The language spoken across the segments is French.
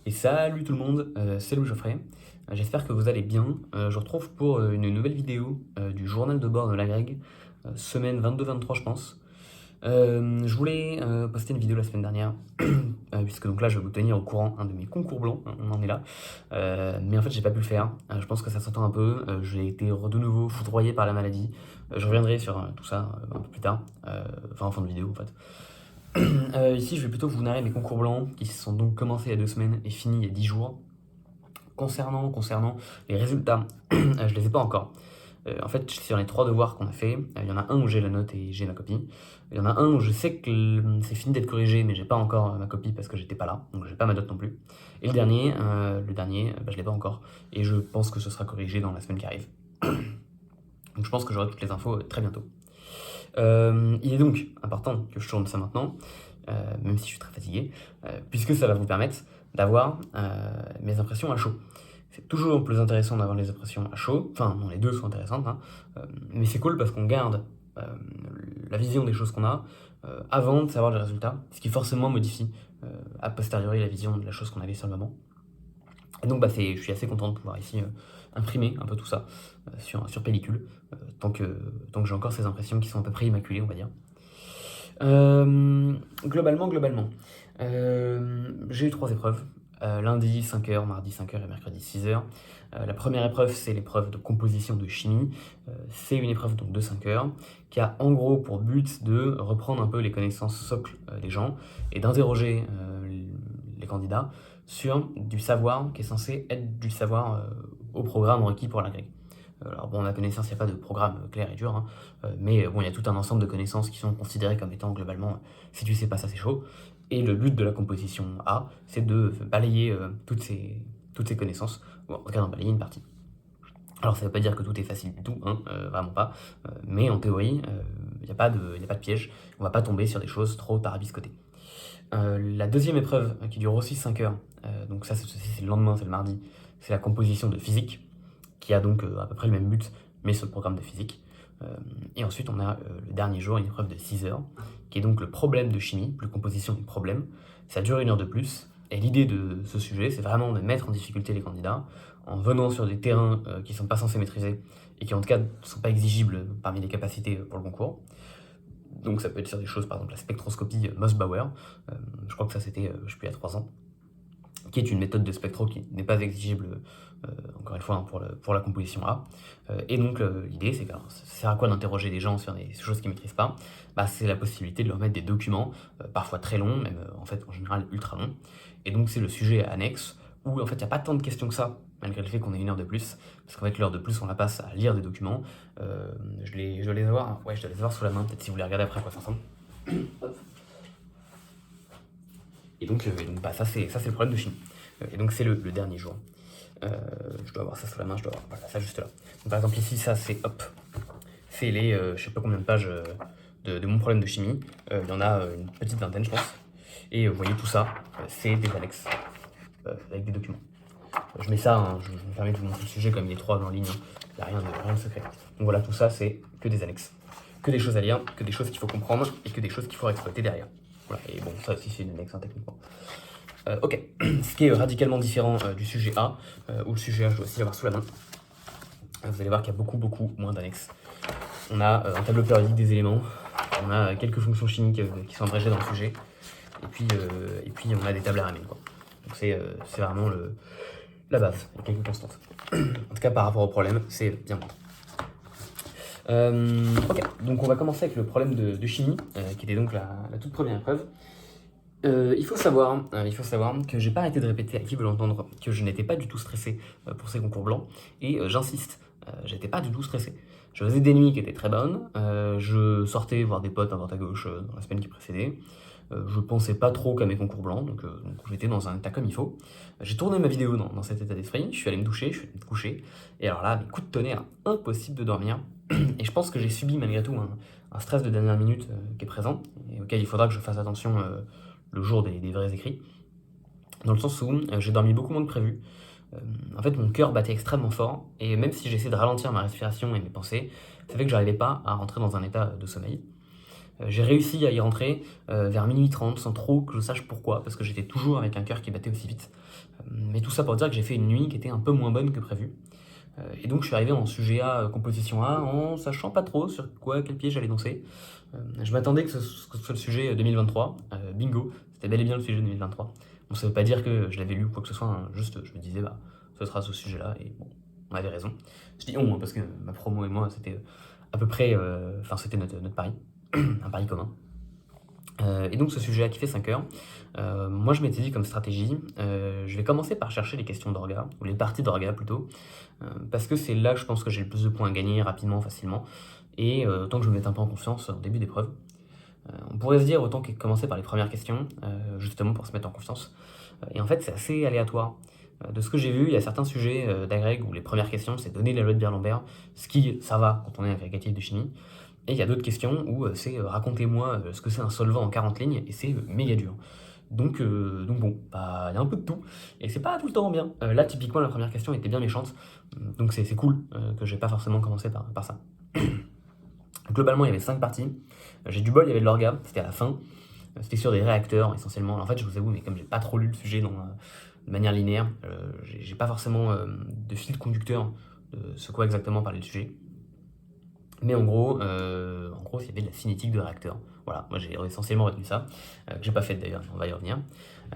Et salut tout le monde, c'est Louis Geoffrey. J'espère que vous allez bien. Je vous retrouve pour une nouvelle vidéo du journal de bord de l'Agreg, semaine 22-23 je pense. Je voulais poster une vidéo la semaine dernière, puisque donc là je vais vous tenir au courant de mes concours blancs, hein, on en est là. Mais en fait j'ai pas pu le faire, je pense que ça s'entend un peu, j'ai été de nouveau foudroyé par la maladie. Je reviendrai sur tout ça un peu plus tard, enfin en fin de vidéo en fait. Ici, je vais plutôt vous narrer mes concours blancs qui se sont donc commencés il y a 2 semaines et finis il y a 10 jours. Concernant les résultats, je les ai pas encore. En fait, sur les 3 devoirs qu'on a fait, il y en a un où j'ai la note et j'ai ma copie. Il y en a un où je sais que c'est fini d'être corrigé, mais j'ai pas encore ma copie parce que j'étais pas là, donc j'ai pas ma note non plus. Et le dernier, je l'ai pas encore. Et je pense que ce sera corrigé dans la semaine qui arrive. Donc je pense que j'aurai toutes les infos très bientôt. Il est donc important que je tourne ça maintenant, même si je suis très fatigué, puisque ça va vous permettre d'avoir mes impressions à chaud. C'est toujours plus intéressant d'avoir les impressions à chaud, enfin non, les deux sont intéressantes, hein, mais c'est cool parce qu'on garde la vision des choses qu'on a avant de savoir les résultats, ce qui forcément modifie a posteriori la vision de la chose qu'on avait sur le moment. Et donc je suis assez content de pouvoir ici imprimer un peu tout ça sur pellicule, tant que j'ai encore ces impressions qui sont à peu près immaculées, on va dire. Globalement, j'ai eu 3 épreuves. Lundi 5h, mardi 5h et mercredi 6h. La première épreuve, c'est l'épreuve de composition de chimie. C'est une épreuve donc de 5 heures qui a en gros pour but de reprendre un peu les connaissances socles des gens et d'interroger les candidats sur du savoir qui est censé être du savoir au programme requis pour la grille. Alors bon, ma connaissance, il n'y a pas de programme clair et dur, hein, mais bon, il y a tout un ensemble de connaissances qui sont considérées comme étant globalement, si tu sais pas ça, c'est chaud. Et le but de la composition A, c'est de balayer toutes ces connaissances, ou en tout cas d'en balayer une partie. Alors ça ne veut pas dire que tout est facile du tout, hein, vraiment pas, mais en théorie, il n'y a pas de piège, on va pas tomber sur des choses trop tarabiscotées. La deuxième épreuve, qui dure aussi 5 heures, donc ça c'est le lendemain, c'est le mardi, c'est la composition de physique, qui a donc à peu près le même but, mais sur le programme de physique. Et ensuite, on a le dernier jour, une épreuve de 6 heures, qui est donc le problème de chimie, plus composition du problème. Ça dure 1 heure de plus, et l'idée de ce sujet, c'est vraiment de mettre en difficulté les candidats, en venant sur des terrains qui ne sont pas censés maîtriser, et qui en tout cas ne sont pas exigibles parmi les capacités pour le concours. Donc ça peut être sur des choses, par exemple la spectroscopie Mossbauer, je crois que ça c'était, je sais plus, il y a 3 ans, qui est une méthode de spectro qui n'est pas exigible, encore une fois, hein, pour la composition A. Et donc l'idée, c'est que ça sert à quoi d'interroger des gens sur des choses qu'ils ne maîtrisent pas? C'est la possibilité de leur mettre des documents, parfois très longs, même en fait en général ultra longs. Et donc c'est le sujet annexe, où en fait il n'y a pas tant de questions que ça, malgré le fait qu'on ait 1 heure de plus, parce qu'en fait l'heure de plus on la passe à lire des documents. Je dois les avoir, ouais, je dois les avoir sous la main, peut-être si vous les regardez après, quoi, ensemble. Et donc, ça c'est le problème de chimie. Et donc c'est le dernier jour. Je dois avoir ça sous la main, je dois avoir voilà, ça juste là. Donc, par exemple ici, ça c'est hop, c'est les je sais pas combien de pages de mon problème de chimie. Il y en a une petite vingtaine je pense. Et vous voyez tout ça, c'est des annexes avec des documents. Je mets ça, hein, je me permets de vous montrer le sujet comme il est 3 en ligne, hein. Il n'y a rien de secret. Donc voilà, tout ça c'est que des annexes. Que des choses à lire, que des choses qu'il faut comprendre et que des choses qu'il faut exploiter derrière. Voilà, et bon, ça aussi c'est une annexe, hein, techniquement. Ok, ce qui est radicalement différent du sujet A, où le sujet A je dois aussi l'avoir sous la main. Vous allez voir qu'il y a beaucoup moins d'annexes. On a un tableau périodique des éléments, on a quelques fonctions chimiques qui sont abrégées dans le sujet, et puis on a des tables RMN, quoi. Donc c'est vraiment la base, il y a quelques constantes. En tout cas par rapport au problème, c'est bien bon. Ok, donc on va commencer avec le problème de chimie, qui était donc la toute première épreuve. Il faut savoir que j'ai pas arrêté de répéter à qui veut l'entendre que je n'étais pas du tout stressé pour ces concours blancs, et j'insiste, j'étais pas du tout stressé. Je faisais des nuits qui étaient très bonnes, je sortais voir des potes à droite à gauche dans la semaine qui précédait, je pensais pas trop qu'à mes concours blancs, donc j'étais dans un état comme il faut. J'ai tourné ma vidéo dans cet état d'esprit, je suis allé me doucher, je suis allé me coucher, et alors là, mes coups de tonnerre, impossible de dormir, et je pense que j'ai subi malgré tout un stress de dernière minute qui est présent, et auquel il faudra que je fasse attention le jour des vrais écrits, dans le sens où j'ai dormi beaucoup moins que prévu. En fait, mon cœur battait extrêmement fort, et même si j'essayais de ralentir ma respiration et mes pensées, ça fait que j'arrivais pas à rentrer dans un état de sommeil. J'ai réussi à y rentrer vers minuit 30 sans trop que je sache pourquoi, parce que j'étais toujours avec un cœur qui battait aussi vite. Mais tout ça pour dire que j'ai fait une nuit qui était un peu moins bonne que prévu. Et donc je suis arrivé en sujet A, composition A, en sachant pas trop sur quel pied j'allais danser. Je m'attendais que ce soit le sujet 2023, bingo, c'était bel et bien le sujet 2023. Bon, ça veut pas dire que je l'avais lu ou quoi que ce soit, hein, juste je me disais, bah, ce sera ce sujet-là, et bon, on avait raison. Je dis on, hein, parce que ma promo et moi, c'était à peu près, enfin, c'était notre pari, un pari commun. Et donc ce sujet-là qui fait 5 heures, moi je m'étais dit comme stratégie, je vais commencer par chercher les questions d'orga, ou les parties d'orga plutôt, parce que c'est là je pense que j'ai le plus de points à gagner rapidement, facilement, et autant que je me mette un peu en confiance en début d'épreuve. On pourrait se dire autant que commencer par les premières questions, justement pour se mettre en confiance. Et en fait c'est assez aléatoire. De ce que j'ai vu, il y a certains sujets d'agrég où les premières questions c'est donner la loi de Beer-Lambert, ce qui ça va quand on est agrégatif de chimie. Et il y a d'autres questions où c'est racontez-moi ce que c'est un solvant en 40 lignes, et c'est méga dur. Donc bon, bah, il y a un peu de tout, et c'est pas tout le temps bien. Là, typiquement, la première question était bien méchante, donc c'est cool que j'ai pas forcément commencé par ça. Globalement, il y avait 5 parties. J'ai du bol, il y avait de l'orga, c'était à la fin. C'était sur des réacteurs essentiellement. En fait, je vous avoue, mais comme j'ai pas trop lu le sujet de manière linéaire, j'ai pas forcément de fil conducteur de ce quoi exactement parlait le sujet. Mais en gros, il y avait de la cinétique de réacteur. Voilà, moi j'ai essentiellement retenu ça, que j'ai pas fait d'ailleurs, on va y revenir.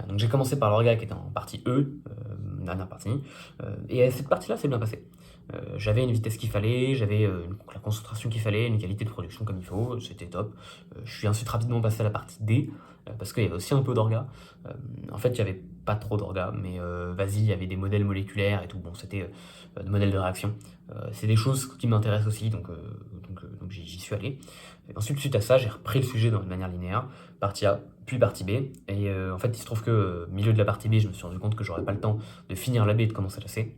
Donc j'ai commencé par l'orga qui était en partie E, dernière partie, et cette partie-là s'est bien passée. J'avais une vitesse qu'il fallait, j'avais la concentration qu'il fallait, une qualité de production comme il faut, c'était top. Je suis ensuite rapidement passé à la partie D, parce qu'il y avait aussi un peu d'orga. En fait, il n'y avait pas trop d'orga, mais vas-y, il y avait des modèles moléculaires et tout, bon, c'était des modèles de réaction. C'est des choses qui m'intéressent aussi, donc j'y suis allé. Et ensuite, suite à ça, j'ai repris le sujet de manière linéaire, partie A, puis partie B. Et en fait, il se trouve que milieu de la partie B, je me suis rendu compte que j'aurais pas le temps de finir la B et de commencer la C.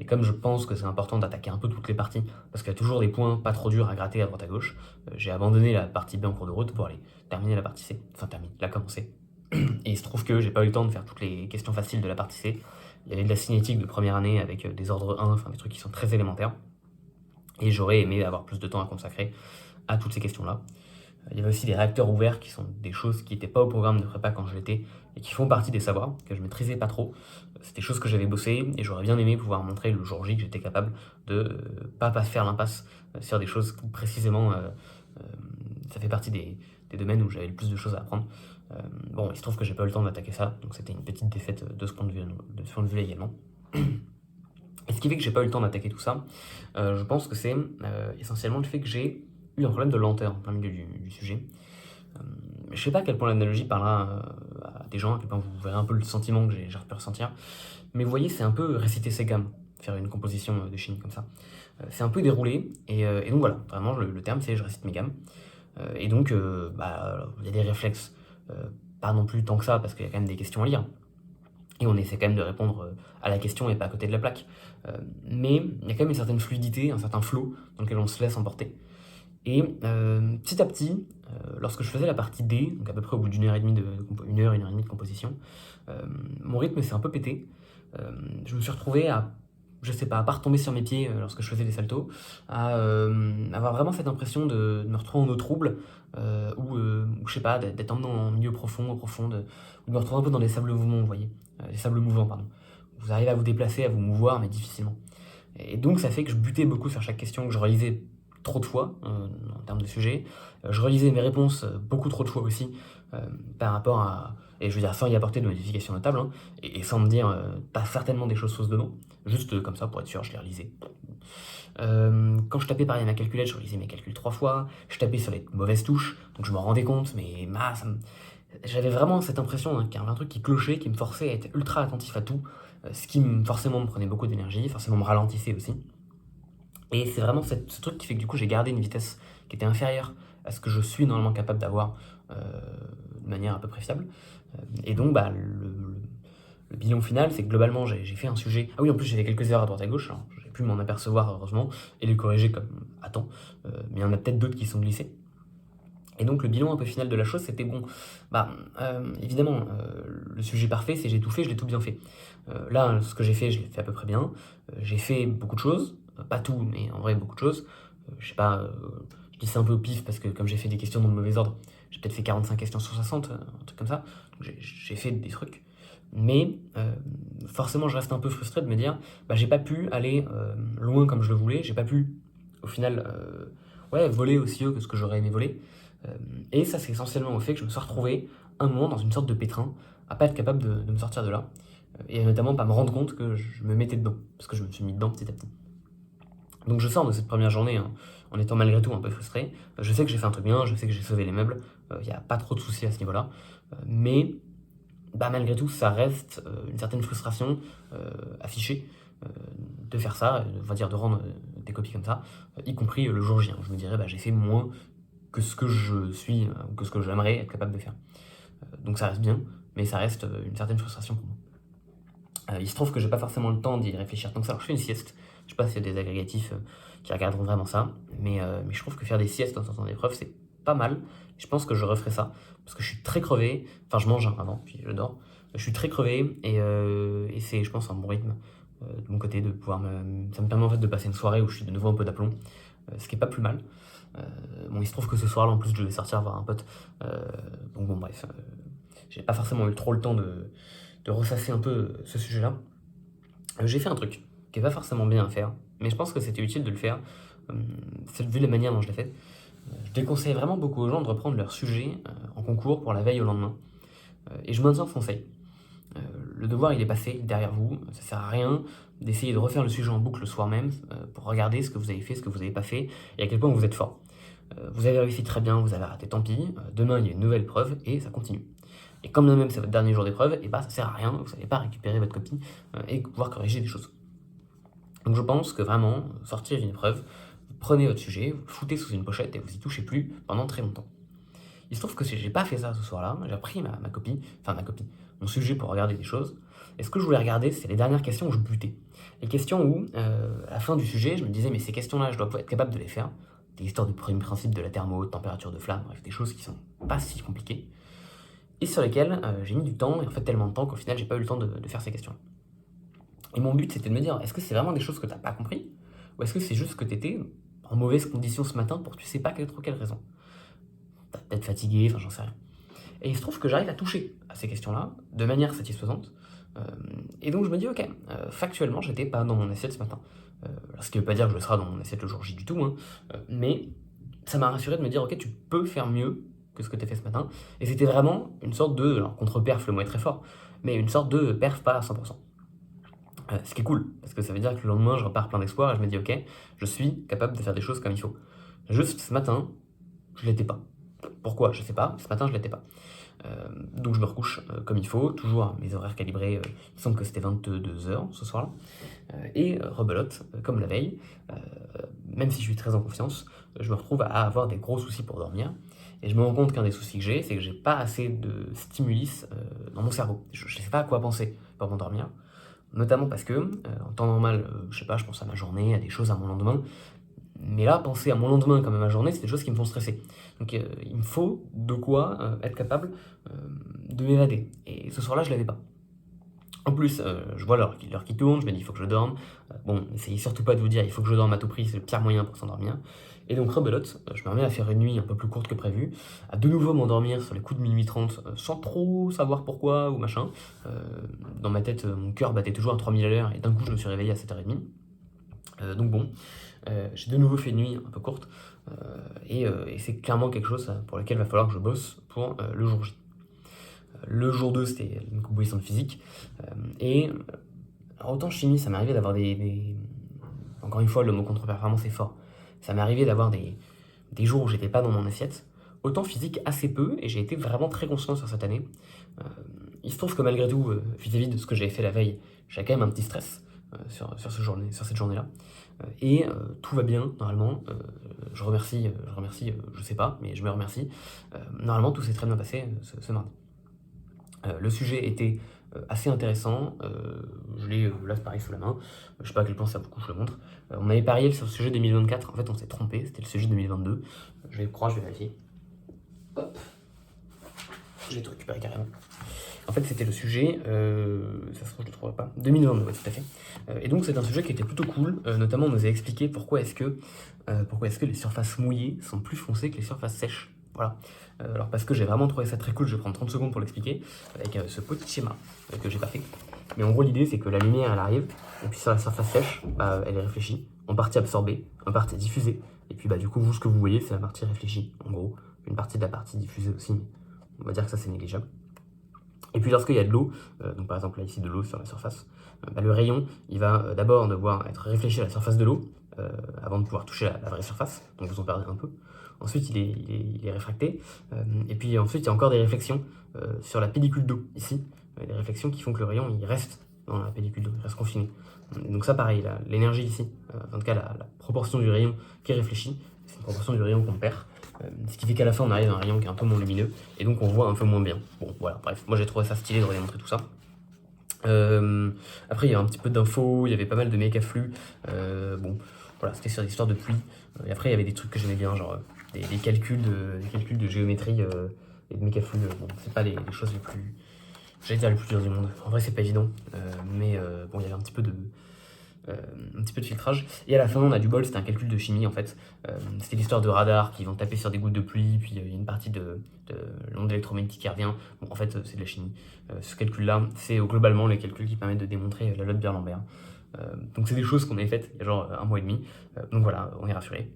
Et comme je pense que c'est important d'attaquer un peu toutes les parties, parce qu'il y a toujours des points pas trop durs à gratter à droite à gauche, j'ai abandonné la partie B en cours de route pour aller terminer la partie C. Enfin, la commencer. Et il se trouve que j'ai pas eu le temps de faire toutes les questions faciles de la partie C. Il y avait de la cinétique de première année avec des ordres 1, enfin des trucs qui sont très élémentaires. Et j'aurais aimé avoir plus de temps à consacrer à toutes ces questions-là. Il y avait aussi des réacteurs ouverts qui sont des choses qui n'étaient pas au programme de prépa quand je l'étais et qui font partie des savoirs que je maîtrisais pas trop. C'est des choses que j'avais bossé et j'aurais bien aimé pouvoir montrer le jour J que j'étais capable de pas faire l'impasse sur des choses qui précisément ça fait partie des domaines où j'avais le plus de choses à apprendre. Bon, il se trouve que j'ai pas eu le temps d'attaquer ça, donc c'était une petite défaite de ce point de vue-là également. Et ce qui fait que j'ai pas eu le temps d'attaquer tout ça, je pense que c'est essentiellement le fait que j'ai eu un problème de lenteur en plein milieu du sujet. Je sais pas à quel point l'analogie parlera à des gens, à quel point vous verrez un peu le sentiment que j'ai pu ressentir, mais vous voyez, c'est un peu réciter ses gammes, faire une composition de chimie comme ça. C'est un peu déroulé, et donc voilà, vraiment le terme c'est je récite mes gammes. Et donc, il y a des réflexes, pas non plus tant que ça, parce qu'il y a quand même des questions à lire. Et on essaie quand même de répondre à la question et pas à côté de la plaque. Mais il y a quand même une certaine fluidité, un certain flow dans lequel on se laisse emporter. Et petit à petit, lorsque je faisais la partie D, donc à peu près au bout d'une heure et demie une heure et demie de composition, mon rythme s'est un peu pété. Je me suis retrouvé à, je sais pas, à pas retomber sur mes pieds lorsque je faisais des saltos, à avoir vraiment cette impression de me retrouver en eau trouble, ou je sais pas, d'être emmené en milieu profond, ou de me retrouver un peu dans des sables mouvants, vous voyez, des sables mouvants, pardon. Vous arrivez à vous déplacer, à vous mouvoir, mais difficilement. Et donc ça fait que je butais beaucoup sur chaque question, que je relisais trop de fois en termes de sujet. Je relisais mes réponses beaucoup trop de fois aussi par rapport à... Et je veux dire, sans y apporter de modifications notables, hein, et sans me dire pas certainement des choses fausses dedans, juste comme ça pour être sûr, je les relisais. Quand je tapais pareil à ma calculette, je relisais mes calculs 3 fois, je tapais sur les mauvaises touches, donc je me rendais compte, mais j'avais vraiment cette impression qu'il y avait un truc qui clochait, qui me forçait à être ultra attentif à tout, ce qui forcément me prenait beaucoup d'énergie, forcément me ralentissait aussi. Et c'est vraiment ce truc qui fait que du coup j'ai gardé une vitesse qui était inférieure à ce que je suis normalement capable d'avoir de manière à peu près fiable. Et donc le bilan final, c'est que globalement j'ai fait un sujet... Ah oui, en plus j'ai fait quelques erreurs à droite à gauche, alors j'ai pu m'en apercevoir heureusement, et les corriger comme à temps, mais il y en a peut-être d'autres qui sont glissés. Et donc le bilan un peu final de la chose, c'était bon, évidemment, le sujet parfait, c'est j'ai tout fait, je l'ai tout bien fait. Là, ce que j'ai fait, je l'ai fait à peu près bien. J'ai fait beaucoup de choses, pas tout, mais en vrai beaucoup de choses. Je sais pas, Je dis ça un peu au pif parce que comme j'ai fait des questions dans le mauvais ordre, j'ai peut-être fait 45 questions sur 60, un truc comme ça. Donc j'ai fait des trucs. Mais forcément, je reste un peu frustré de me dire, bah, j'ai pas pu aller loin comme je le voulais, j'ai pas pu, au final, voler aussi haut que ce que j'aurais aimé voler. Et ça, c'est essentiellement au fait que je me suis retrouvé un moment dans une sorte de pétrin, à pas être capable de me sortir de là, et notamment pas me rendre compte que je me mettais dedans, parce que je me suis mis dedans petit à petit. Donc je sors de cette première journée hein, en étant malgré tout un peu frustré. Je sais que j'ai fait un truc bien, je sais que j'ai sauvé les meubles, il n'y a pas trop de soucis à ce niveau-là, mais bah, malgré tout, ça reste une certaine frustration affichée de faire ça, on va dire de rendre des copies comme ça, y compris le jour J. Hein. Je me dirais, bah, j'ai fait moins que ce que je suis, ou que ce que j'aimerais être capable de faire. Donc ça reste bien, mais ça reste une certaine frustration pour moi. Il se trouve que j'ai pas forcément le temps d'y réfléchir tant que ça. Alors je fais une sieste, je sais pas s'il y a des agrégatifs qui regarderont vraiment ça, mais je trouve que faire des siestes en sortant d'épreuve, c'est pas mal. Je pense que je referai ça, parce que je suis très crevé, enfin je mange hein, avant, puis je dors. Je suis très crevé, et c'est, je pense, un bon rythme de mon côté, de pouvoir ça me permet en fait de passer une soirée où je suis de nouveau un peu d'aplomb, ce qui est pas plus mal. Bon, il se trouve que ce soir-là, en plus, je devais sortir voir un pote, donc bon, bref, j'ai pas forcément eu trop le temps de ressasser un peu ce sujet-là. J'ai fait un truc qui est pas forcément bien à faire, mais je pense que c'était utile de le faire, vu la manière dont je l'ai fait. Je déconseille vraiment beaucoup aux gens de reprendre leur sujet en concours pour la veille au lendemain, et je maintiens ce conseil. Le devoir il est passé derrière vous, ça sert à rien d'essayer de refaire le sujet en boucle le soir même pour regarder ce que vous avez fait, ce que vous n'avez pas fait, et à quel point vous êtes fort. Vous avez réussi très bien, vous avez raté, tant pis, demain il y a une nouvelle preuve et ça continue. Et comme même c'est votre dernier jour d'épreuve, et bah ça sert à rien, vous n'allez pas récupérer votre copie et pouvoir corriger des choses. Donc je pense que vraiment, sortir une épreuve, vous prenez votre sujet, vous le foutez sous une pochette et vous y touchez plus pendant très longtemps. Il se trouve que j'ai pas fait ça ce soir-là, j'ai pris ma copie, mon sujet pour regarder des choses, et ce que je voulais regarder, c'est les dernières questions où je butais. Les questions où, à la fin du sujet, je me disais, mais ces questions-là, je dois être capable de les faire. Des histoires de premier principe de la thermo, de température de flamme, bref, des choses qui sont pas si compliquées, et sur lesquelles j'ai mis du temps, et en fait tellement de temps qu'au final, j'ai pas eu le temps de faire ces questions. Et mon but, c'était de me dire, est-ce que c'est vraiment des choses que t'as pas compris, ou est-ce que c'est juste que t'étais en mauvaise condition ce matin pour tu sais pas trop quelle raison. T'as peut-être fatigué, enfin j'en sais rien. Et il se trouve que j'arrive à toucher à ces questions-là de manière satisfaisante. Et donc je me dis, ok, factuellement, j'étais pas dans mon assiette ce matin. Ce qui veut pas dire que je serai dans mon assiette le jour J du tout, hein, mais ça m'a rassuré de me dire, ok, tu peux faire mieux que ce que tu as fait ce matin. Et c'était vraiment une sorte de, alors contre-perf, le mot est très fort, mais une sorte de perf pas à 100%. Ce qui est cool, parce que ça veut dire que le lendemain, je repars plein d'espoir et je me dis, ok, je suis capable de faire des choses comme il faut. Juste ce matin, je l'étais pas. Pourquoi? Je sais pas, ce matin, je l'étais pas. Donc je me recouche comme il faut, toujours à mes horaires calibrés, il me semble que c'était 22h ce soir-là, et rebelote, comme la veille, même si je suis très en confiance, je me retrouve à avoir des gros soucis pour dormir, et je me rends compte qu'un des soucis que j'ai, c'est que j'ai pas assez de stimulus dans mon cerveau. Je sais pas à quoi penser pour m'endormir, notamment parce que, en temps normal, je sais pas, je pense à ma journée, à des choses à mon lendemain, mais là, penser à mon lendemain comme à ma journée, c'est des choses qui me font stresser. Donc il me faut de quoi être capable de m'évader. Et ce soir-là, je l'avais pas. En plus, je vois l'heure qui tourne, je me dis il faut que je dorme. Bon, n'essayez surtout pas de vous dire il faut que je dorme à tout prix, c'est le pire moyen pour s'endormir. Et donc rebelote, je me remets à faire une nuit un peu plus courte que prévu, à de nouveau m'endormir sur les coups de minuit 30, sans trop savoir pourquoi ou machin. Dans ma tête, mon cœur battait toujours à 3000 à l'heure et d'un coup je me suis réveillé à 7h30. Donc bon, j'ai de nouveau fait une nuit un peu courte, et c'est clairement quelque chose pour lequel il va falloir que je bosse pour le jour J. Le jour 2, c'était une composition de physique, et alors autant chimie, ça m'est arrivé d'avoir Encore une fois, le mot contre-performance est fort. Ça m'est arrivé d'avoir des jours où j'étais pas dans mon assiette, autant physique assez peu, et j'ai été vraiment très conscient sur cette année. Il se trouve que malgré tout, vis-à-vis de ce que j'avais fait la veille, j'avais quand même un petit stress sur cette journée-là. Et tout va bien, normalement. Je remercie, je sais pas, mais je me remercie. Normalement, tout s'est très bien passé ce mardi. Le sujet était assez intéressant. Je l'ai là, pareil, sous la main. Je sais pas à quel point ça vous couche, je le montre. On avait parié sur le sujet 2024. En fait, on s'est trompé. C'était le sujet 2022. Je vais vérifier. Hop. Je vais tout récupérer carrément. En fait, c'était le sujet. Ça se trouve, je le retrouverai pas. 2022, ouais, tout à fait. Et donc c'est un sujet qui était plutôt cool, notamment on nous a expliqué pourquoi est-ce que les surfaces mouillées sont plus foncées que les surfaces sèches. Voilà. Alors parce que j'ai vraiment trouvé ça très cool, je vais prendre 30 secondes pour l'expliquer, avec ce petit schéma que j'ai pas fait. Mais en gros l'idée c'est que la lumière elle arrive, et puis sur la surface sèche, elle est réfléchie, en partie absorbée, en partie diffusée, et puis du coup vous ce que vous voyez c'est la partie réfléchie, en gros, une partie de la partie diffusée aussi, mais on va dire que ça c'est négligeable. Et puis lorsqu'il y a de l'eau, donc par exemple là ici de l'eau sur la surface, le rayon il va d'abord devoir être réfléchi à la surface de l'eau avant de pouvoir toucher la vraie surface, donc vous en perdez un peu. Ensuite il est réfracté, et puis ensuite il y a encore des réflexions sur la pellicule d'eau ici, des réflexions qui font que le rayon il reste dans la pellicule d'eau, il reste confiné. Et donc ça pareil, l'énergie ici, en tout cas la proportion du rayon qui est réfléchi, c'est une proportion du rayon qu'on perd. Ce qui fait qu'à la fin on arrive à un rayon qui est un peu moins lumineux et donc on voit un peu moins bien. Bon voilà, bref, moi j'ai trouvé ça stylé de vous démontrer tout ça. Après il y a un petit peu d'infos, il y avait pas mal de méca flux. Bon voilà, c'était sur l'histoire de pluie. Et après il y avait des trucs que j'aimais bien, genre des calculs de géométrie et de méca flux. Bon, c'est pas les choses les plus, j'allais dire les plus dures du monde. En vrai c'est pas évident, mais bon il y avait un petit peu de filtrage. Et à la fin, on a du bol, c'était un calcul de chimie en fait. C'était l'histoire de radars qui vont taper sur des gouttes de pluie, puis il y a une partie de l'onde électromagnétique qui revient. Bon, en fait, c'est de la chimie. Ce calcul-là, c'est globalement les calculs qui permettent de démontrer la loi de Beer-Lambert. Donc c'est des choses qu'on avait faites il y a genre 1 mois et demi. Donc voilà, on est rassuré.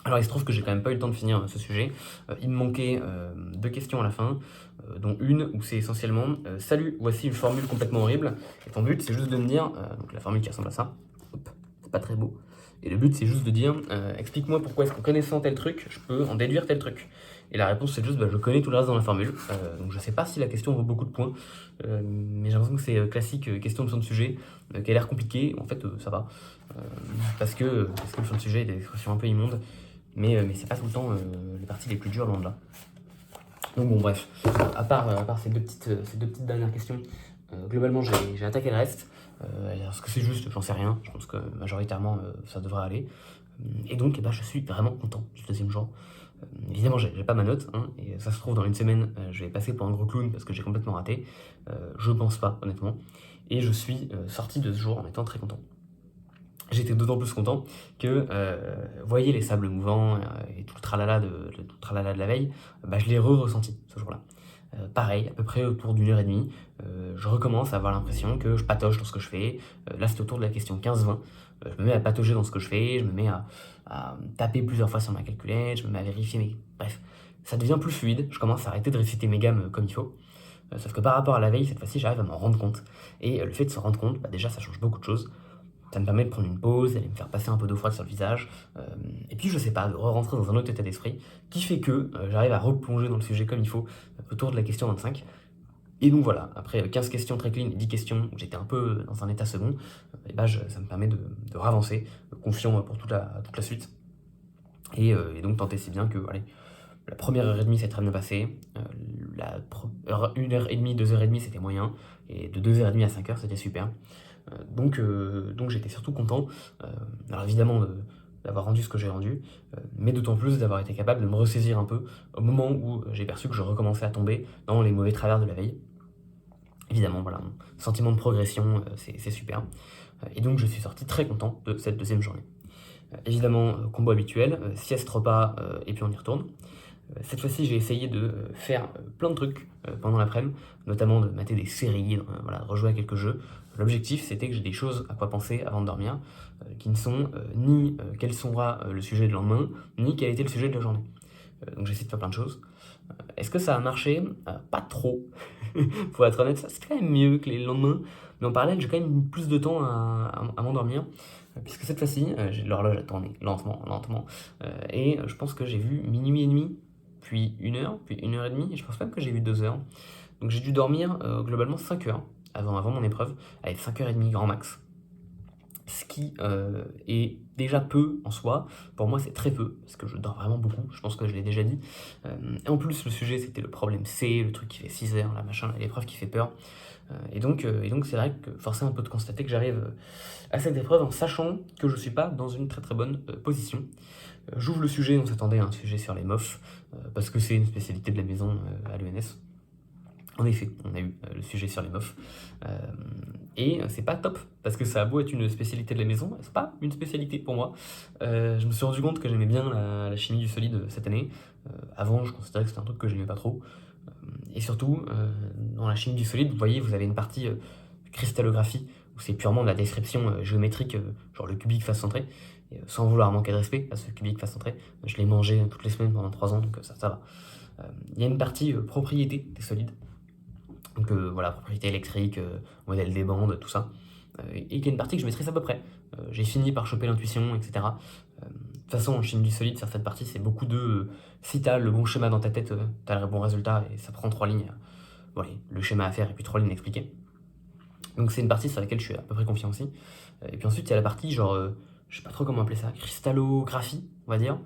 Alors il se trouve que j'ai quand même pas eu le temps de finir ce sujet. Il me manquait 2 questions à la fin, dont une où c'est essentiellement salut, voici une formule complètement horrible. Et ton but c'est juste de me dire, donc la formule qui ressemble à ça, hop, c'est pas très beau. Et le but c'est juste de dire, explique-moi pourquoi est-ce qu'en connaissant tel truc, je peux en déduire tel truc. Et la réponse c'est juste, je connais tout le reste dans la formule. Donc je sais pas si la question vaut beaucoup de points, mais j'ai l'impression que c'est classique question de son de sujet, qui a l'air compliqué. En fait ça va, parce que le fond de sujet a des expressions un peu immondes. Mais c'est pas tout le temps les parties les plus dures, loin de là. Donc bon bref, à part ces deux petites dernières questions, globalement j'ai attaqué le reste. Est-ce que c'est juste, j'en sais rien, je pense que majoritairement ça devrait aller. Et donc je suis vraiment content du deuxième genre. Évidemment j'ai pas ma note, hein, et ça se trouve dans une semaine je vais passer pour un gros clown parce que j'ai complètement raté. Je pense pas honnêtement. Et je suis sorti de ce jour en étant très content. J'étais d'autant plus content que, voyez les sables mouvants et tout le tralala de la veille, je l'ai ressenti ce jour-là. Pareil, à peu près autour d'1 h 30, je recommence à avoir l'impression que je patauge dans ce que je fais. Là, c'était autour de la question 15-20. Je me mets à patauger dans ce que je fais, je me mets à taper plusieurs fois sur ma calculette, je me mets à vérifier mes... Bref, ça devient plus fluide, je commence à arrêter de réciter mes gammes comme il faut. Sauf que par rapport à la veille, cette fois-ci, j'arrive à m'en rendre compte. Et le fait de se rendre compte, déjà, ça change beaucoup de choses. Ça me permet de prendre une pause, d'aller me faire passer un peu d'eau froide sur le visage, et puis je sais pas, de re-rentrer dans un autre état d'esprit, qui fait que j'arrive à replonger dans le sujet comme il faut, autour de la question 25. Et donc voilà, après 15 questions très clean et 10 questions où j'étais un peu dans un état second, ça me permet de ravancer, confiant pour toute la suite. Et donc tenter si bien que, allez, la première heure et demie s'est très bien passée, 1h30, 2h30 c'était moyen, et de 2h30 à 5h c'était super. Donc j'étais surtout content, alors évidemment d'avoir rendu ce que j'ai rendu, mais d'autant plus d'avoir été capable de me ressaisir un peu au moment où j'ai perçu que je recommençais à tomber dans les mauvais travers de la veille. Évidemment, voilà, mon sentiment de progression, c'est super. Et donc je suis sorti très content de cette deuxième journée. Évidemment, combo habituel, sieste, repas, et puis on y retourne. Cette fois-ci, j'ai essayé de faire plein de trucs pendant l'après-midi, notamment de mater des séries, de rejouer à quelques jeux. L'objectif, c'était que j'ai des choses à quoi penser avant de dormir, qui ne sont ni quel sera le sujet du lendemain, ni quel était le sujet de la journée. Donc j'ai essayé de faire plein de choses. Est-ce que ça a marché? Pas trop. Pour être honnête, ça c'est quand même mieux que les lendemains. Mais en parallèle, j'ai quand même mis plus de temps à m'endormir. Puisque cette fois-ci, l'horloge a tourné lentement. Et je pense que j'ai vu minuit et demi, puis 1h, puis 1h30, et je pense même que j'ai vu 2h. Donc j'ai dû dormir globalement 5 heures avant mon épreuve, avec 5h30 grand max. Ce qui est déjà peu en soi. Pour moi, c'est très peu, parce que je dors vraiment beaucoup, je pense que je l'ai déjà dit. Et en plus, le sujet, c'était le problème C, le truc qui fait 6 heures, l'épreuve qui fait peur. Et donc c'est vrai que forcément un peu de constater que j'arrive à cette épreuve en sachant que je ne suis pas dans une très très bonne position. J'ouvre le sujet, on s'attendait à un sujet sur les MOF, parce que c'est une spécialité de la maison à l'ENS. En effet, on a eu le sujet sur les MOF. Et c'est pas top, parce que ça a beau être une spécialité de la maison, c'est pas une spécialité pour moi. Je me suis rendu compte que j'aimais bien la chimie du solide cette année. Avant, je considérais que c'était un truc que j'aimais pas trop. Et surtout, dans la chimie du solide, vous voyez, vous avez une partie cristallographie, où c'est purement de la description géométrique, genre le cubique face centré. Et, sans vouloir manquer de respect à ce cubique face centré, je l'ai mangé toutes les semaines pendant 3 ans, donc ça va. Il y a une partie propriété des solides. Donc voilà, propriété électrique, modèle des bandes, tout ça. Et il y a une partie que je maîtrise à peu près. J'ai fini par choper l'intuition, etc. De toute façon, en chimie du solide, sur cette partie, c'est beaucoup de... si t'as le bon schéma dans ta tête, t'as le bon résultat, et ça prend 3 lignes. Voilà, le schéma à faire, et puis 3 lignes expliquées. Donc c'est une partie sur laquelle je suis à peu près confiant aussi. Et puis ensuite, il y a la partie, genre, je sais pas trop comment appeler ça, cristallographie, on va dire.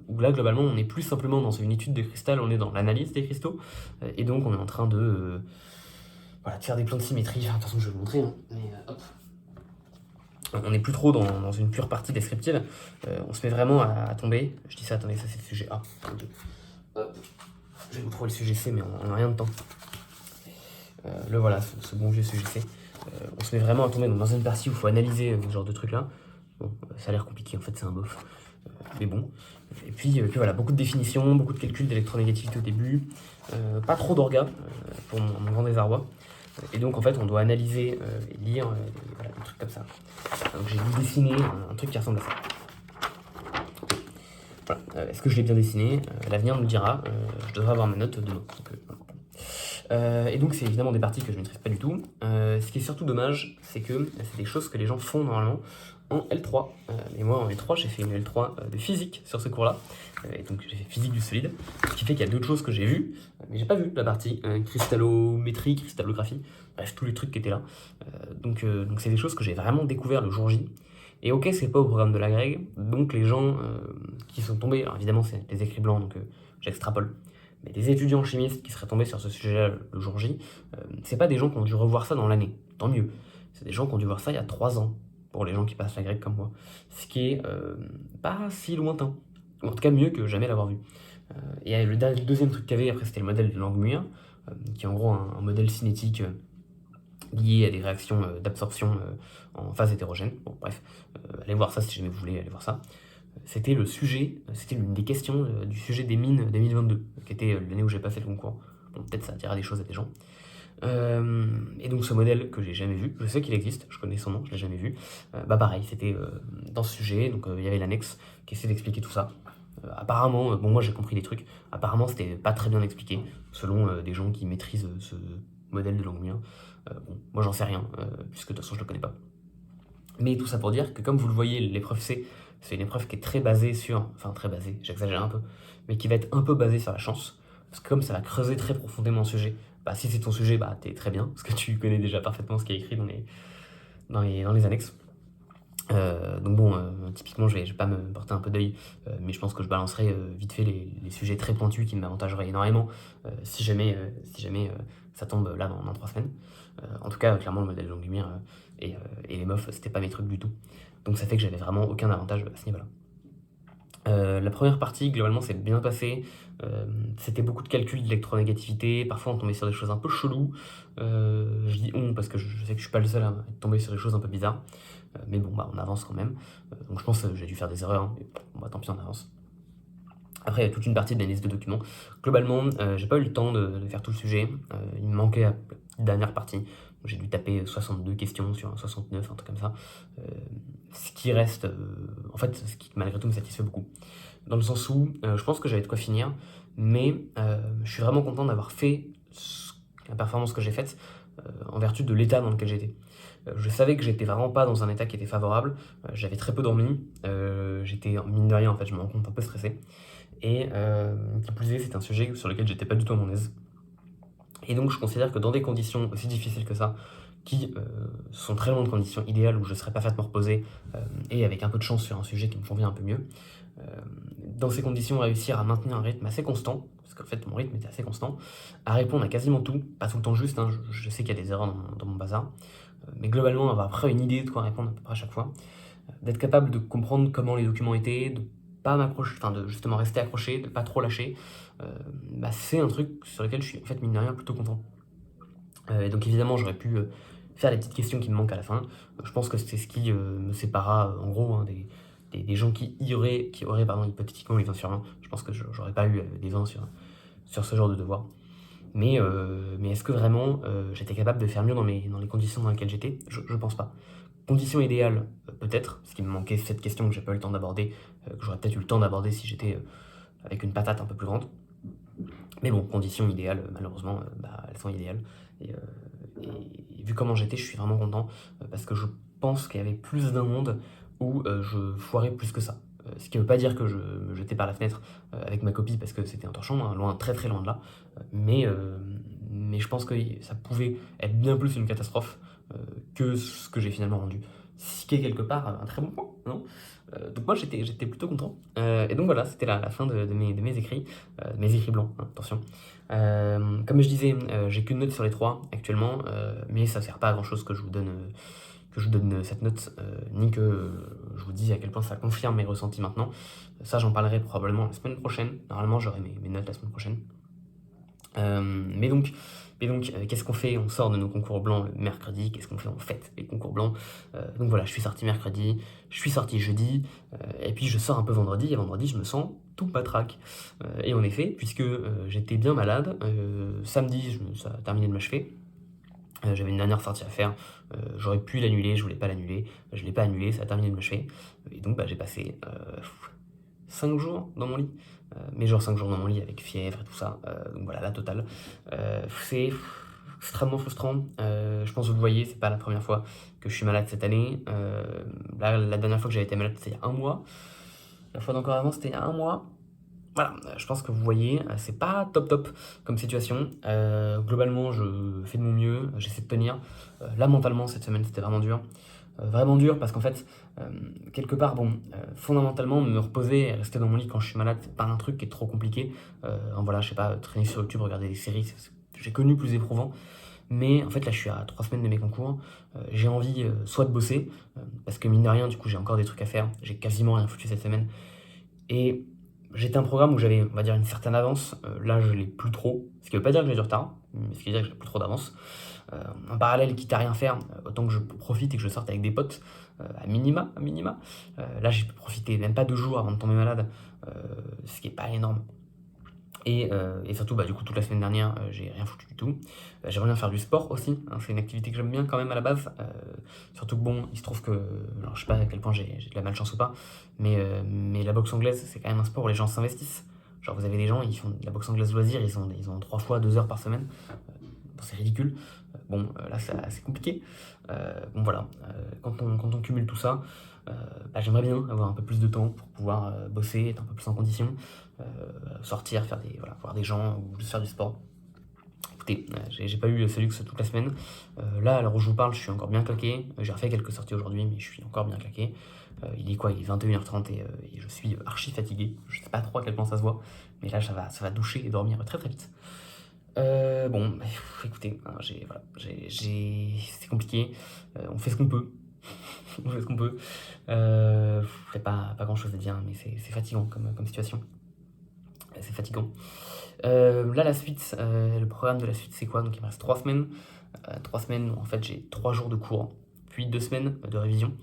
Où là, globalement, on n'est plus simplement dans une étude de cristal, on est dans l'analyse des cristaux. Et donc, on est en train de, voilà, de faire des plans de symétrie. Enfin, de toute façon, je vais vous montrer, hein, mais hop. On n'est plus trop dans une pure partie descriptive. On se met vraiment à tomber. Je dis ça, attendez, ça c'est le sujet A. Hop. Je vais vous trouver le sujet C, mais en rien de temps. Le voilà, ce bon vieux sujet C. On se met vraiment à tomber dans une partie où il faut analyser ce genre de trucs-là. Bon, ça a l'air compliqué, en fait, c'est un bof. Mais bon. Et puis voilà, beaucoup de définitions, beaucoup de calculs d'électronégativité au début, pas trop d'orgas pour mon grand désarroi. Et donc en fait on doit analyser et lire voilà, des trucs comme ça. Donc j'ai dû dessiner un truc qui ressemble à ça. Voilà. Est-ce que je l'ai bien dessiné? L'avenir nous le dira. Je devrais avoir mes notes demain. Et donc c'est évidemment des parties que je ne maîtrise pas du tout. Ce qui est surtout dommage, c'est que c'est des choses que les gens font normalement en L3. Et moi en L3, j'ai fait une L3 de physique sur ce cours-là. Et donc j'ai fait physique du solide. Ce qui fait qu'il y a d'autres choses que j'ai vues, mais j'ai pas vu la partie cristallométrie, cristallographie, bref, tous les trucs qui étaient là. Donc c'est des choses que j'ai vraiment découvert le jour J. Et ok, c'est pas au programme de l'agrég, donc les gens qui sont tombés, alors évidemment c'est des écrits blancs, donc j'extrapole. Mais des étudiants chimistes qui seraient tombés sur ce sujet-là le jour J, c'est pas des gens qui ont dû revoir ça dans l'année, tant mieux. C'est des gens qui ont dû voir ça il y a 3 ans, pour les gens qui passent la grecque comme moi. Ce qui est pas si lointain, ou en tout cas mieux que jamais l'avoir vu. Et le deuxième truc qu'il y avait, après, c'était le modèle de Langmuir, qui est en gros un modèle cinétique lié à des réactions d'absorption en phase hétérogène. Bon, bref, allez voir ça si jamais vous voulez aller voir ça. C'était le sujet, c'était l'une des questions du sujet des mines 2022, qui était l'année où j'ai pas fait le concours. Bon, peut-être ça dira des choses à des gens. Et donc ce modèle que j'ai jamais vu, je sais qu'il existe, je connais son nom, je l'ai jamais vu. Bah pareil, c'était dans ce sujet, donc il y avait l'annexe qui essaie d'expliquer tout ça. Apparemment, bon moi j'ai compris des trucs, apparemment c'était pas très bien expliqué, selon des gens qui maîtrisent ce modèle de Langmuir. Bon, moi j'en sais rien, puisque de toute façon je le connais pas. Mais tout ça pour dire que comme vous le voyez, l'épreuve C, c'est une épreuve qui est très basée sur, enfin très basée, j'exagère un peu, mais qui va être un peu basée sur la chance, parce que comme ça va creuser très profondément le sujet, bah si c'est ton sujet, bah t'es très bien, parce que tu connais déjà parfaitement ce qui est écrit dans les annexes. Donc bon, typiquement je vais pas me porter un peu d'œil, mais je pense que je balancerai vite fait les sujets très pointus qui m'avantageraient énormément si jamais ça tombe là dans 3 semaines. En tout cas, clairement, le modèle de Langmuir et les MOF, c'était pas mes trucs du tout. Donc ça fait que j'avais vraiment aucun avantage à ce niveau-là. La première partie, globalement, s'est bien passée. C'était beaucoup de calculs d'électronégativité. Parfois, on tombait sur des choses un peu cheloues. Je dis on parce que je sais que je suis pas le seul à tomber sur des choses un peu bizarres. Mais bon, bah, on avance quand même. Donc je pense que j'ai dû faire des erreurs. Hein, mais bon, bah, tant pis, on avance. Après, il y a toute une partie de l'analyse de documents. Globalement, j'ai pas eu le temps de faire tout le sujet. Il me manquait la dernière partie. J'ai dû taper 62 questions sur un 69, un truc comme ça. Ce qui reste, en fait, ce qui malgré tout me satisfait beaucoup. Dans le sens où je pense que j'avais de quoi finir, mais je suis vraiment content d'avoir fait la performance que j'ai faite en vertu de l'état dans lequel j'étais. Je savais que j'étais vraiment pas dans un état qui était favorable. J'avais très peu dormi. J'étais, mine de rien, en fait, je me rends compte, un peu stressé. Et qui plus est, c'est un sujet sur lequel j'étais pas du tout à mon aise. Et donc je considère que dans des conditions aussi difficiles que ça, qui sont très loin de conditions idéales où je serais parfaitement reposé et avec un peu de chance sur un sujet qui me convient un peu mieux, dans ces conditions réussir à maintenir un rythme assez constant, parce qu'en fait mon rythme était assez constant, à répondre à quasiment tout, pas tout le temps juste, hein, je sais qu'il y a des erreurs dans mon bazar, mais globalement avoir après une idée de quoi répondre à peu près à chaque fois, d'être capable de comprendre comment les documents étaient, de pas m'accrocher, enfin de justement rester accroché, de pas trop lâcher, c'est un truc sur lequel je suis en fait mine de rien plutôt content. Et donc évidemment j'aurais pu, faire les petites questions qui me manquent à la fin. Je pense que c'est ce qui, me sépara, en gros, hein, des gens qui auraient pardon, hypothétiquement les 20 sur 20. Je pense que j'aurais pas eu, des 20 sur ce genre de devoir. Mais est-ce que vraiment, j'étais capable de faire mieux dans les conditions dans lesquelles j'étais? Je pense pas. Condition idéale, peut-être, parce qu'il me manquait cette question que j'ai pas eu le temps d'aborder, que j'aurais peut-être eu le temps d'aborder si j'étais, avec une patate un peu plus grande. Mais bon, conditions idéales, malheureusement, elles sont idéales. Et, et vu comment j'étais, je suis vraiment content, parce que je pense qu'il y avait plus d'un monde où je foirais plus que ça. Ce qui veut pas dire que je me jetais par la fenêtre avec ma copie parce que c'était un torchon, hein, loin, très très loin de là. Mais je pense que ça pouvait être bien plus une catastrophe que ce que j'ai finalement rendu. Ce qui est quelque part un très bon point, non? Donc moi j'étais plutôt content. Et donc voilà, c'était la fin de mes écrits, mes écrits blancs, hein, attention. Comme je disais, j'ai qu'une note sur les 3 actuellement, mais ça sert pas à grand chose que je vous donne cette note, ni que je vous dise à quel point ça confirme mes ressentis maintenant. Ça, j'en parlerai probablement la semaine prochaine. Normalement, j'aurai mes notes la semaine prochaine. Mais donc, qu'est-ce qu'on fait? On sort de nos concours blancs le mercredi. Qu'est-ce qu'on fait? On fête les concours blancs. Donc voilà, je suis sorti mercredi, je suis sorti jeudi, et puis je sors un peu vendredi. Et vendredi, je me sens tout patraque. Et en effet, puisque j'étais bien malade, samedi, ça a terminé de m'achever. J'avais une dernière sortie à faire, j'aurais pu l'annuler, je voulais pas l'annuler, je l'ai pas annulé, ça a terminé de m'achever. Et donc j'ai passé 5 jours dans mon lit, mais genre 5 jours dans mon lit avec fièvre et tout ça, donc voilà, la totale. C'est extrêmement frustrant, je pense que vous le voyez, c'est pas la première fois que je suis malade cette année. Là, la dernière fois que j'avais été malade, c'était il y a un mois. La fois d'encore avant, c'était il y a un mois. Voilà, je pense que vous voyez, c'est pas top top comme situation. Globalement, je fais de mon mieux, j'essaie de tenir. Là, mentalement, cette semaine, c'était vraiment dur. Vraiment dur parce qu'en fait, quelque part, bon, fondamentalement, me reposer et rester dans mon lit quand je suis malade, c'est pas un truc qui est trop compliqué. Voilà, je sais pas, traîner sur YouTube, regarder des séries, j'ai connu plus éprouvant. Mais en fait, là, je suis à 3 semaines de mes concours. J'ai envie soit de bosser, parce que mine de rien, du coup, j'ai encore des trucs à faire. J'ai quasiment rien foutu cette semaine. Et j'étais un programme où j'avais, on va dire, une certaine avance. Là, je l'ai plus trop. Ce qui veut pas dire que j'ai du retard, mais ce qui veut dire que j'ai plus trop d'avance. En parallèle, quitte à rien faire, autant que je profite et que je sorte avec des potes, à minima, à minima. Là, j'ai pu profiter même pas 2 jours avant de tomber malade, ce qui est pas énorme. Et surtout, du coup, toute la semaine dernière, j'ai rien foutu du tout. J'aimerais bien faire du sport aussi, hein, c'est une activité que j'aime bien quand même à la base. Surtout que bon, il se trouve que, alors je sais pas à quel point j'ai de la malchance ou pas, mais la boxe anglaise, c'est quand même un sport où les gens s'investissent. Genre vous avez des gens, ils font de la boxe anglaise loisir, ils ont 3 fois 2 heures par semaine. C'est ridicule. Là, c'est compliqué. Bon voilà, quand on cumule tout ça, j'aimerais bien avoir un peu plus de temps pour pouvoir bosser, être un peu plus en condition, sortir, voir des gens ou juste faire du sport. Écoutez, j'ai pas eu ce luxe toute la semaine. Là, à l'heure où je vous parle, je suis encore bien claqué. J'ai refait quelques sorties aujourd'hui, mais je suis encore bien claqué. Il est quoi? Il est 21h30 et je suis archi fatigué. Je sais pas trop à quel point ça se voit, mais là, ça va doucher et dormir très très vite. Écoutez, hein, c'est compliqué. On fait ce qu'on peut. On fait ce qu'on peut. C'est pas grand chose à dire, mais c'est fatigant comme situation. C'est fatigant. Là, la suite, le programme de la suite, c'est quoi? Donc, il me reste 3 semaines. 3 semaines où en fait j'ai 3 jours de cours, puis 2 semaines de révision.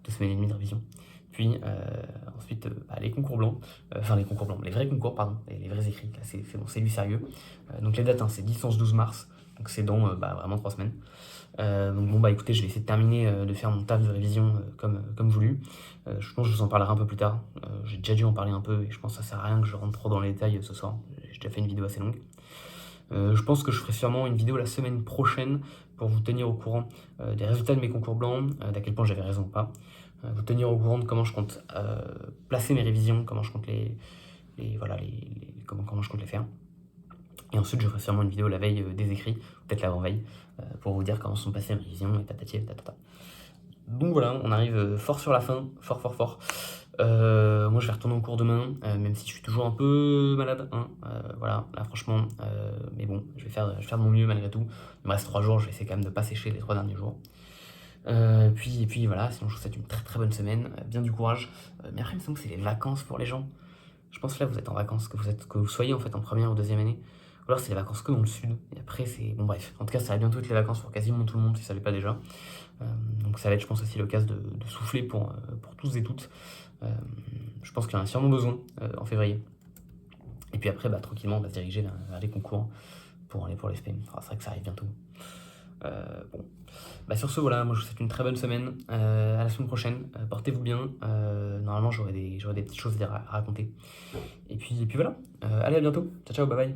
2 semaines et demie de révision. Puis ensuite, les concours blancs, les concours blancs, les vrais concours, pardon, les vrais écrits, là c'est bon, c'est du sérieux. Donc les dates, hein, c'est 10, 11, 12 mars, donc c'est dans vraiment 3 semaines. Écoutez, je vais essayer de terminer de faire mon taf de révision comme voulu. Je pense que je vous en parlerai un peu plus tard. J'ai déjà dû en parler un peu et je pense que ça sert à rien que je rentre trop dans les détails ce soir. J'ai déjà fait une vidéo assez longue. Je pense que je ferai sûrement une vidéo la semaine prochaine pour vous tenir au courant des résultats de mes concours blancs, d'à quel point j'avais raison ou pas. Vous tenir au courant de comment je compte placer mes révisions, comment je compte comment je compte les faire. Et ensuite, je ferai sûrement une vidéo la veille des écrits, peut-être l'avant-veille, pour vous dire comment sont passées mes révisions et tatati et tatata. Donc voilà, on arrive fort sur la fin, fort. Moi, je vais retourner au cours demain, même si je suis toujours un peu malade. Hein, voilà, là, franchement, mais bon, je vais faire de mon mieux malgré tout. Il me reste 3 jours, je vais essayer quand même de pas sécher les 3 derniers jours. Et puis voilà, sinon je vous souhaite une très très bonne semaine, bien du courage. Mais après, il me semble que c'est les vacances pour les gens. Je pense que là, vous êtes en vacances, que vous soyez en fait en première ou deuxième année. Ou alors c'est les vacances que dans le sud. Et après, c'est. Bon, bref. En tout cas, ça va bientôt être les vacances pour quasiment tout le monde si ça ne l'est pas déjà. Euh, donc ça va être, je pense, aussi l'occasion de souffler pour tous et toutes. Euh, je pense qu'il y en a sûrement besoin en février. Et puis après, bah, tranquillement, on va se diriger vers les concours pour aller pour les SPM. C'est vrai que ça arrive bientôt. Bon. Bah, sur ce, voilà, moi je vous souhaite une très bonne semaine. À la semaine prochaine. Portez-vous bien. Normalement, j'aurai des petites choses à raconter. Et puis voilà. Allez, à bientôt. Ciao, ciao, bye bye.